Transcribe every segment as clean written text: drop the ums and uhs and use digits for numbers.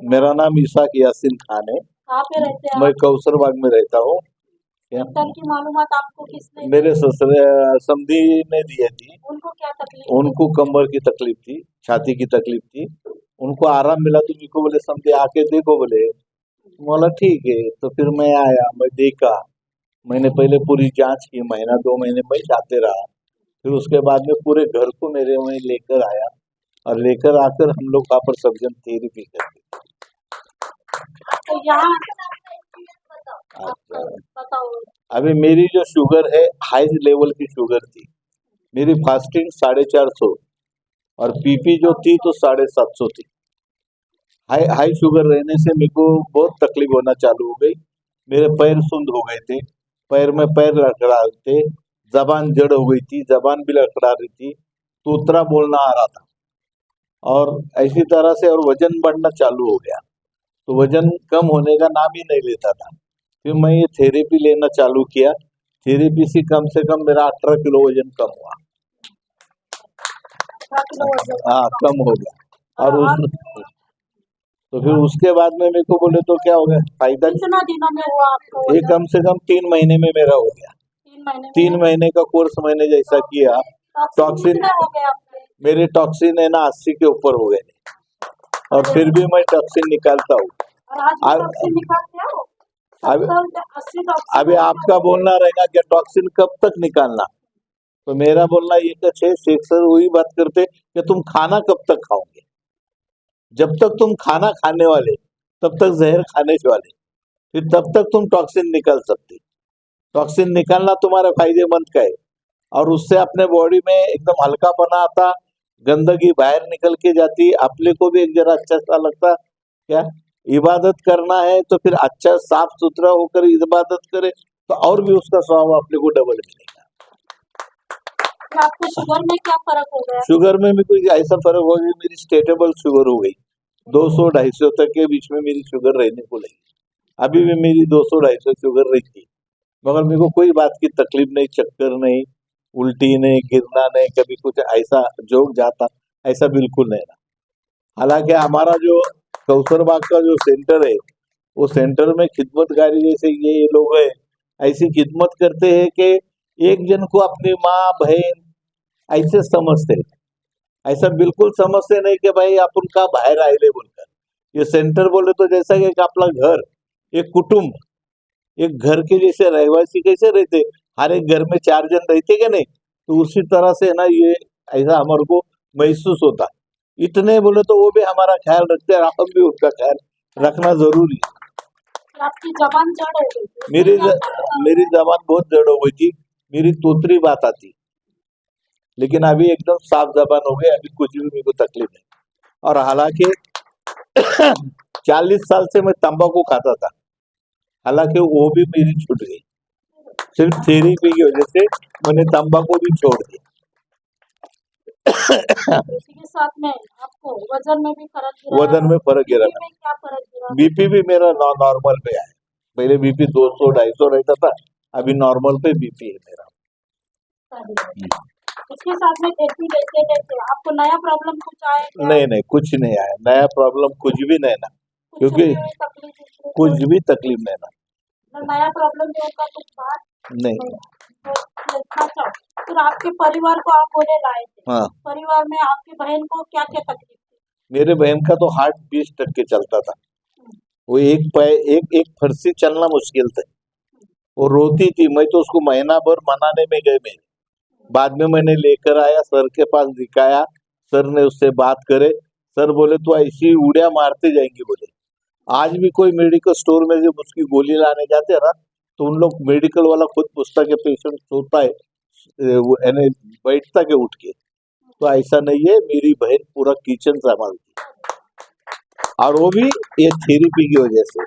मेरा नाम इसाक यासीन खान है। कहाँ पे रहते हैं मैं आप? कौसर बाग में रहता हूँ। डॉक्टर की मालूमात आपको किसने दी? मेरे ससुर समधी ने दिए थी। उनको क्या तकलीफ थी? उनको कमर की तकलीफ थी, छाती की तकलीफ थी। उनको आराम मिला तो मेरे को बोले समधी आके देखो बोले। बोला ठीक है, तो फिर मैं आया, मैं देखा। मैंने पहले पूरी जांच की, महीना 2 महीने मैं जाते रहा। फिर उसके बाद में पूरे घर को मेरे वहीं लेकर आया और लेकर आकर हम लोग वहाँ पर सब जन थेरेपी करते। तो यहाँ अच्छा, बताओ। अभी मेरी जो शुगर है हाई लेवल की शुगर थी। मेरी फास्टिंग 450 और बीपी जो थी तो 750 थी। हाई हाई शुगर रहने से मेरे को बहुत तकलीफ होना चालू हो गई। मेरे पैर सुंद हो गए थे, पैर में पैर लड़खड़ा रहे थे, जबान जड़ हो गई थी, जबान भी लड़खड़ा रही थी, तोतरा बोलना आ रहा था और ऐसी तरह से, और वजन बढ़ना चालू हो गया। तो वजन कम होने का नाम ही नहीं लेता था। फिर मैं ये थेरेपी लेना चालू किया। थेरेपी से कम मेरा 18 किलो वजन कम हुआ। 18 किलो वजन हाँ, कम हो गया। और उस तो फिर उसके बाद में मेरे को बोले तो क्या हो गया फायदा। कितना दिनों में हुआ आपको ये वजन? कम से कम 3 महीने में मेरा हो गया। 3 महीने में? 3 महीने का कोर्स मैंने जैसा किया, टॉक्सिन कितने हो गए आपके? मेरे टॉक्सिन है ना 80 के ऊपर हो गए। और फिर भी मैं टॉक्सिन निकालता हूँ। और आज भी अब टॉक्सिन निकालते हो? अब 70-80 टॉक्सिन अभी आपका बोलना रहेगा कि टॉक्सिन कब तक निकालना, तो मेरा बोलना ये कुछ है, शेख सर वही बात करते कि तुम खाना कब तक खाओगे। जब तक तुम खाना खाने वाले तब तक जहर खाने वाले, फिर तब तक तुम टॉक्सिन निकाल सकते। टॉक्सिन निकालना तुम्हारे फायदेमंद का है और उससे अपने बॉडी में एकदम हल्कापना आता, गंदगी बाहर निकल के जाती, अपने को भी एक जरा अच्छा सा लगता। क्या इबादत करना है तो फिर अच्छा साफ सुथरा होकर इबादत करे तो और भी उसका स्वाब अपने को डबल मिलेगा। फिर आपको शुगर में क्या फर्क हो गया? शुगर में भी कोई ऐसा फर्क हो गया, मेरी स्टेटेबल शुगर हो गई। 200-250 तक के बीच में मेरी शुगर रहने को लगी। अभी भी मेरी 200-250 शुगर रहती, मगर मेरे को कोई बात की तकलीफ नहीं, चक्कर नहीं, उल्टी नहीं, गिरना नहीं, कभी कुछ ऐसा जोक जाता, ऐसा बिल्कुल नहीं रहा। हालांकि हमारा जो कौसरबाग का जो सेंटर है, वो सेंटर में खिदमतगारी जैसे ये लोग हैं, ऐसी खिदमत करते हैं कि एक जन को अपनी माँ बहन ऐसे समझते हैं। ऐसा बिल्कुल समझते नहीं कि भाई अपन का बाहर आए बोलकर। ये सेंटर बोले तो जैसा कि आपला घर, एक कुटुंब, एक घर के जैसे रहवासी कैसे रहते, हर एक घर में 4 जन रहते क्या नहीं, तो उसी तरह से ना ये ऐसा हमारे को महसूस होता। इतने बोले तो वो भी हमारा ख्याल रखते हैं, हम भी उनका ख्याल रखना जरूरी है। आपकी जबान जड़ हो गई? मेरी जबान बहुत जड़ हो गई थी, मेरी तोतरी बात आती, लेकिन अभी एकदम साफ जबान हो गई, अभी कुछ भी मेरे को तकलीफ नहीं। और हालांकि 40 साल से मैं तंबाकू खाता था, हालांकि वो भी मेरी छूट गई। सिर्फ थेरेपी की वजह से मैंने तंबाकू भी छोड़ दिया। इसी के साथ में आपको वजन में भी फर्क गिरा? वजन में फर्क गिरा, बीपी में क्या फर्क गिरा? बीपी भी मेरा नॉर्मल पे है। पहले बीपी 200-250 रहता था, अभी नॉर्मल पे बीपी है मेरा। इसके साथ में थेरेपी लेते लेते आपको नया प्रॉब्लम कुछ आया क्या? नहीं, कुछ नहीं आया, नया प्रॉब्लम कुछ भी नहीं ना, क्योंकि कुछ भी तकलीफ नहीं ना, नया प्रॉब्लम जो होगा कुछ बात नहीं। अच्छा, फिर आपके परिवार को आप बोले लाए थे। हाँ, परिवार में आपकी बहन को क्या क्या तकलीफ थी? मेरे बहन का तो हार्ट 20% चलता था। वो एक फरसी चलना मुश्किल था। वो रोती थी, मैं तो उसको महीना भर मनाने में गए मैं। बाद में मैंने लेकर आया, सर के पास दिखाया, सर ने उससे बात करे, सर बोले तो ऐसी उड़िया मारते जाएंगे बोले। आज भी कोई मेडिकल स्टोर में जब उसकी गोली लाने जाते हैं ना, तो उन लोग मेडिकल वाला खुद पूछता कि पेशेंट सोता है, वो यानी बैठता के उठ के, तो ऐसा नहीं है। मेरी बहन पूरा किचन संभालती, और वो भी ये थेरेपी की वजह से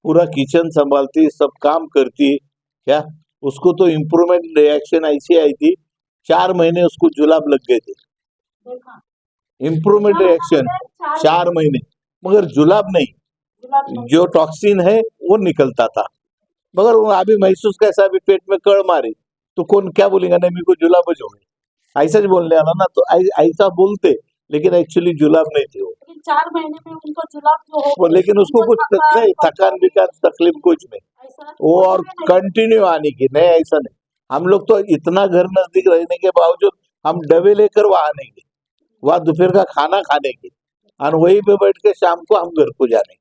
पूरा किचन संभालती, सब काम करती। क्या उसको तो इम्प्रूवमेंट रिएक्शन ऐसी आई थी, 4 महीने उसको जुलाब लग गए थे। इम्प्रूवमेंट रिएक्शन 4 महीने, मगर जुलाब नहीं, जो टॉक्सिन है वो निकलता था। मगर वो अभी महसूस कैसा, अभी पेट में कड़ मारी तो कौन क्या बोलेगा, नहीं मेरे को जुलाब हो गई, ऐसा ही बोलने वाला ना, तो ऐसा बोलते लेकिन एक्चुअली जुलाब नहीं थी वो। लेकिन 4 महीने में उनको जुलाब जो हो वो लेकिन उसको उनको कुछ नहीं, थकान बिकान तकलीफ कुछ नहीं, ऐसा वो और कुछ भी नहीं। कंटिन्यू आने की नहीं, ऐसा नहीं। हम लोग तो इतना घर नजदीक रहने के बावजूद हम डबे लेकर वहां आनेंगे, वहां दोपहर का खाना खाने के, और वहीं पे बैठ के शाम को हम घर को जाने।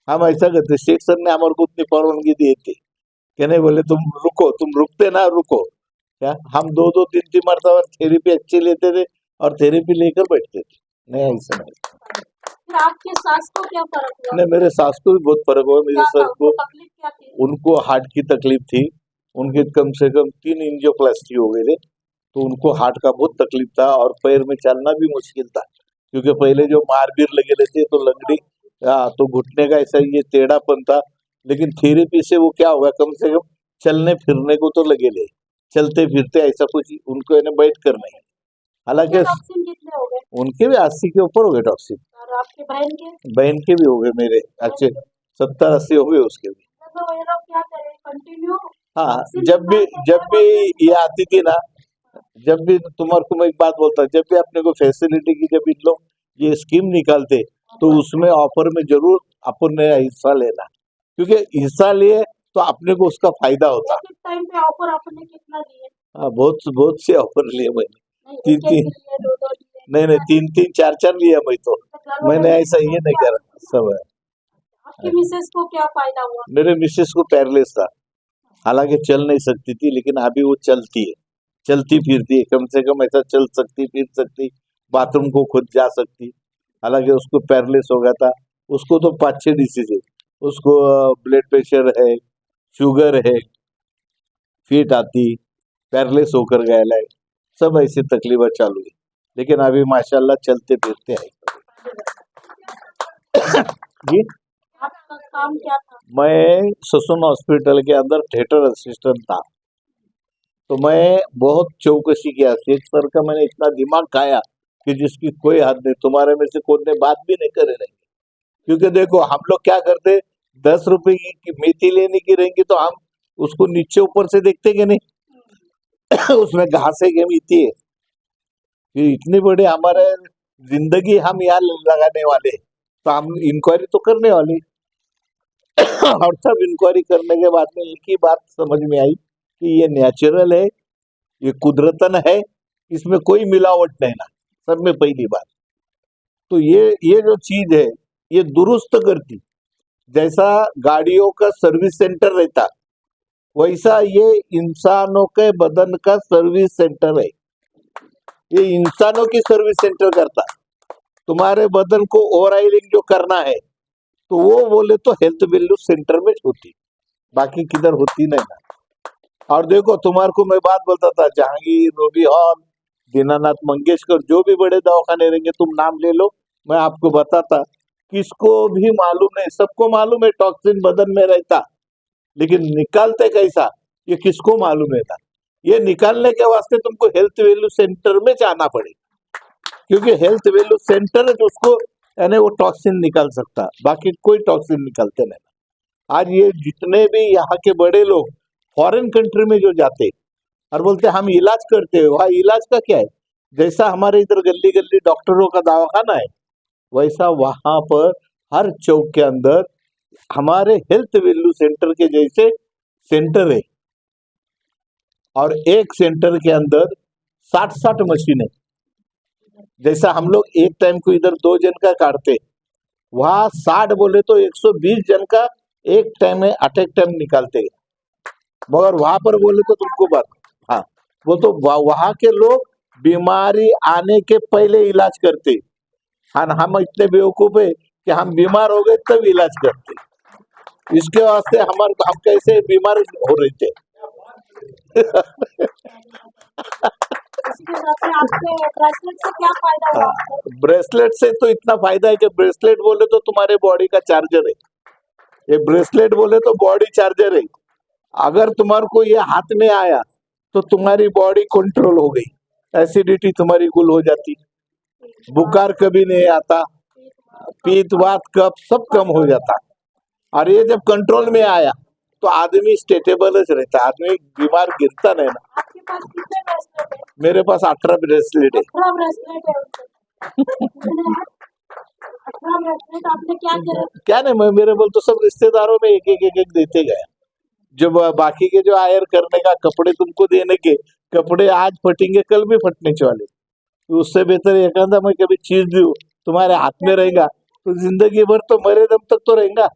हम ऐसा करते, शेख सर ने हमारे को उतनी परवानगी दी थी कि नहीं, बोले तुम रुको, तुम रुकते ना रुको क्या, हम 2-2 3-3 मरतबा थेरेपी अच्छी लेते थे और थेरेपी लेकर बैठते थे। नहीं ऐसा नहीं। फिर आपके सास को क्या फर्क हुआ? नहीं, मेरे सास को भी बहुत फर्क हुआ। मेरे क्या था सर उनको को, तकलीफ क्या थी? उनको हार्ट की तकलीफ थी, उनके कम से कम 3 एंजियोप्लास्टी हो गए थे, तो उनको हार्ट का बहुत तकलीफ था और पैर में चलना भी मुश्किल था, क्योंकि पहले जो मारबीर लगे रहते तो लंगड़ी, तो घुटने का ऐसा ये टेढ़ापन था, लेकिन थेरेपी से वो क्या होगा, कम से कम चलने फिरने को तो लगे ले, चलते फिरते ऐसा कुछ उनको इन्हें बैठ कर नहीं। हालांकि टॉक्सिन कितने हो गए? उनके भी 80 के ऊपर हो गए टॉक्सिन, और आपके बहन बहन के भी हो गए, मेरे अच्छे 70-80 हो गए उसके भी। तो ये लोग क्या करें कंटिन्यू? हाँ, जब भी ये आती थी ना, जब भी तुम्हारे को मैं एक बात बोलता, जब भी अपने को फैसिलिटी की, जब इन लोग ये स्कीम निकालते तो उसमें ऑफर में जरूर अपन ने हिस्सा लेना, क्योंकि हिस्सा लिए तो अपने को उसका फायदा होता। किस टाइम पे ऑफर आपने कितना दिए? हाँ, बहुत से ऑफर लिए मैंने, नहीं, एक 3-3 लिए, दो लिए। नहीं 3-3 4-4 लिया मैं तो, मैंने ऐसा ये नहीं करा सब है। आपकी मिसेस को क्या फायदा हुआ? मेरे मिसेस को पैरलेस था, हालांकि चल नहीं सकती थी, लेकिन अभी वो चलती है, चलती फिरती है, कम से कम ऐसा चल सकती, फिर सकती, बाथरूम को खुद जा सकती। हालांकि उसको पैरलेस हो गया था, उसको तो 5-6 डिसीज है, उसको ब्लड प्रेशर है, शुगर है, फीट आती, पैरलेस होकर गया है, सब ऐसी तकलीफ चालू है, लेकिन अभी माशाल्लाह चलते फिरते हैं। जी, आपका काम क्या था? मैं ससुन हॉस्पिटल के अंदर थिएटर असिस्टेंट था, तो मैं बहुत चौकसी किया, शेख सर का मैंने इतना दिमाग खाया कि जिसकी कोई हद नहीं, तुम्हारे में से कोई ने बात भी नहीं करे रहेंगे, क्योंकि देखो हम लोग क्या करते, 10 रुपए की मेथी लेने की रहेंगी तो हम उसको नीचे ऊपर से देखते कि नहीं उसमें घास है कि मेथी है, कि इतनी बड़ी हमारे जिंदगी हम यहाँ लगाने वाले, तो हम इंक्वायरी तो करने वाले और सब इंक्वायरी करने के बाद में एक ही बात समझ में आई कि ये नेचुरल है, ये कुदरतन है, इसमें कोई मिलावट नहीं ना, सब में पहली बात। तो ये जो चीज है ये दुरुस्त करती, जैसा गाड़ियों का सर्विस सेंटर रहता, वैसा ये इंसानों के बदन का सर्विस सेंटर है, ये इंसानों की सर्विस सेंटर करता। तुम्हारे बदन को ओवर ऑयलिंग जो करना है तो वो बोले तो हेल्थ वैल्यू सेंटर में होती, बाकी किधर होती नहीं ना। और देखो तुम्हारे को मैं बात बोलता था, जहांगीर, रोबी हॉल, दीनानाथ मंगेशकर, जो भी बड़े दवाखाने रहेंगे तुम नाम ले लो, मैं आपको बताता, किसको भी मालूम नहीं, सबको मालूम है टॉक्सिन बदन में रहता, लेकिन निकालते कैसा ये किसको मालूम है था। ये निकालने के वास्ते तुमको हेल्थ वैल्यू सेंटर में जाना पड़े, क्योंकि हेल्थ वैल्यू सेंटर है जो उसको यानी वो टॉक्सिन निकाल सकता, बाकी कोई टॉक्सिन निकालते नहीं। आज ये जितने भी यहाँ के बड़े लोग फॉरेन कंट्री में जो जाते और बोलते हम इलाज करते हैं, वहाँ इलाज का क्या है, जैसा हमारे इधर गली गली डॉक्टरों का दवाखाना है, वैसा वहां पर हर चौक के अंदर हमारे हेल्थ वैल्यू सेंटर के जैसे सेंटर है, और एक सेंटर के अंदर 60-60 मशीन है। जैसा हम लोग एक टाइम को इधर 2 जन का काटते, वहां 60 बोले तो 120 जन का एक टाइम में अटैक टाइम निकालते, मगर वहां पर बोले तो तुमको बात, हाँ, वो तो वहां के लोग बीमारी आने के पहले इलाज करते, हाँ, हम इतने बेवकूफ है कि हम बीमार हो गए तब इलाज करते, इसके वास्ते हमारे हम कैसे बीमार हो रहे थे इसके साथ में आपके ब्रेसलेट से क्या फायदा हुआ आपको? ब्रेसलेट से तो इतना फायदा है कि ब्रेसलेट बोले तो तुम्हारे बॉडी का चार्जर है, ये ब्रेसलेट बोले तो बॉडी चार्जर है। अगर तुम्हारे को ये हाथ में आया तो तुम्हारी बॉडी कंट्रोल हो गई, एसिडिटी तुम्हारी कुल हो जाती, बुखार कभी नहीं आता, पीत वात कफ सब कम हो जाता, और ये जब कंट्रोल में आया तो आदमी स्टेटेबल रहता, आदमी बीमार गिरता नहीं ना। आपके पास कितने ब्रेसलेट है? मेरे पास 18 ब्रेसलेट है। 18 ब्रेसलेट है उनके। 18 ब्रेसलेट आपने क्या किया? क्या नहीं, मैं मेरे बोल तो सब रिश्तेदारों में एक एक एक एक देते गए। जो बाकी के जो आयर करने का कपड़े तुमको देने के, कपड़े आज फटेंगे कल भी फटने वाले, तो उससे बेहतर एक आधा मैं कभी चीज दूं तुम्हारे हाथ में रहेगा तो जिंदगी भर तो मरे दम तक तो रहेगा।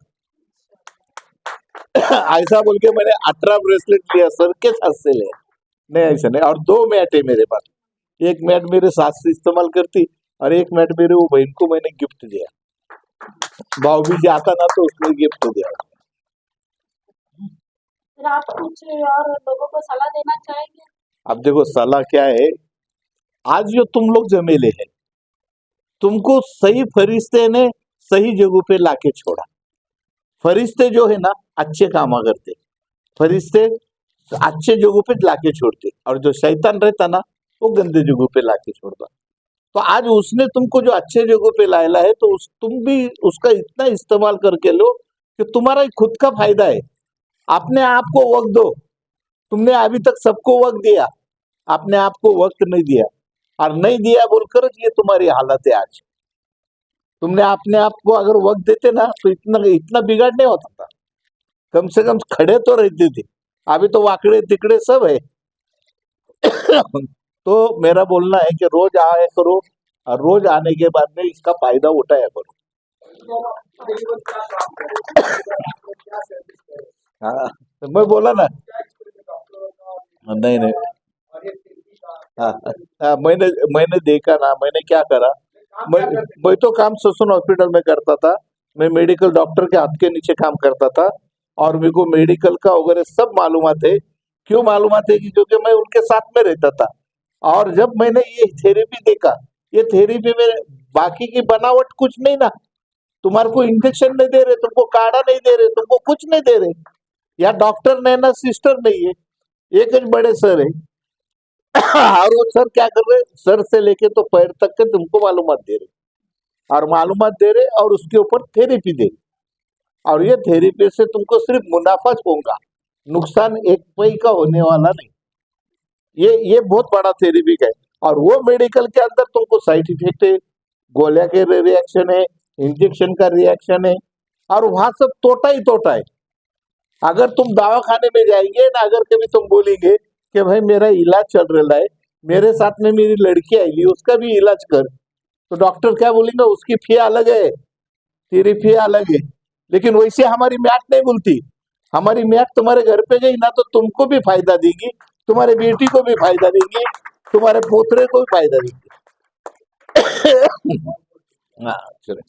ऐसा बोल के मैंने 18 ब्रेसलेट लिया सर के साथ से लिया। नहीं ऐसा नहीं। और 2 मैट है मेरे पास, एक मैट मेरे सास से इस्तेमाल करती और एक मैट मेरे वो बहन को मैंने गिफ्ट दिया। भाव भी जाता ना तो उसने गिफ्ट दिया। फिर आप कुछ और लोगों को सलाह देना चाहेंगे? अब देखो सलाह क्या है, आज जो तुम लोग जमेले हैं, तुमको सही फरिश्ते ने सही जगह पे लाके छोड़ा। फरिश्ते जो है ना अच्छे काम करते, फरिश्ते अच्छे जगहों पे लाके छोड़ते, और जो शैतान रहता ना वो गंदे जगहों पे लाके छोड़ता। तो आज उसने तुमको जो अच्छे जगहों पे लाया है तो तुम भी उसका इतना इस्तेमाल करके लो कि तुम्हारा ही खुद का फायदा है। अपने आप को वक्त दो। तुमने अभी तक सबको वक्त दिया, अपने आप को वक्त नहीं दिया, और नहीं दिया बोलकर ये तुम्हारी हालत है आज। तुमने अपने आप को अगर वक्त देते ना तो इतना इतना बिगाड़ नहीं होता था। कम से कम खड़े तो रहते थे, अभी तो वाकड़े तिकड़े सब है। तो मेरा बोलना है कि रोज आया करो, और रोज आने के बाद में इसका फायदा उठाया करो। हाँ, तो मैं बोला ना। नहीं नहीं। हाँ, हाँ, मैंने देखा ना, मैंने क्या करा, मैं तो काम ससुन हॉस्पिटल में करता था। मैं मेडिकल डॉक्टर के हाथ के नीचे काम करता था, और मेरे को मेडिकल का वगैरह सब मालूमात है। क्यों मालूमात है? क्योंकि मैं उनके साथ में रहता था। और जब मैंने ये थेरेपी देखा, ये थेरेपी में बाकी की बनावट कुछ नहीं ना, तुम्हारे को इंजेक्शन नहीं दे रहे, तुमको काढ़ा नहीं दे रहे, तुमको कुछ नहीं दे रहे, या डॉक्टर नहीं ना सिस्टर नहीं है, एक ही बड़े सर है। और वो सर क्या कर रहे, सर से लेके तो पैर तक के तुमको मालूमात दे रहे, और मालूमात दे रहे और उसके ऊपर थेरेपी दे रहे। और ये थेरेपी से तुमको सिर्फ मुनाफा होगा, नुकसान एक पैसे का होने वाला नहीं। ये बहुत बड़ा थेरेपी है। और वो मेडिकल के अंदर तुमको साइड इफेक्ट है, गोलियां के रिएक्शन है, इंजेक्शन का रिएक्शन है, और वहां सब तोटा ही तोटा है। अगर तुम दवाखाने में जाएंगे ना, अगर कभी तुम बोलेंगे कि भाई मेरा इलाज चल रहा है, मेरे साथ में मेरी लड़की आई, उसका भी इलाज कर, तो डॉक्टर क्या बोलेंगे, उसकी फी अलग है, तेरी फी अलग है। लेकिन वैसे हमारी म्याट नहीं बोलती। हमारी म्याट तुम्हारे घर पे गई ना तो तुमको भी फायदा देगी, तुम्हारे बेटी को भी फायदा देंगे, तुम्हारे पोतरे को भी फायदा देंगे। हाँ चलो।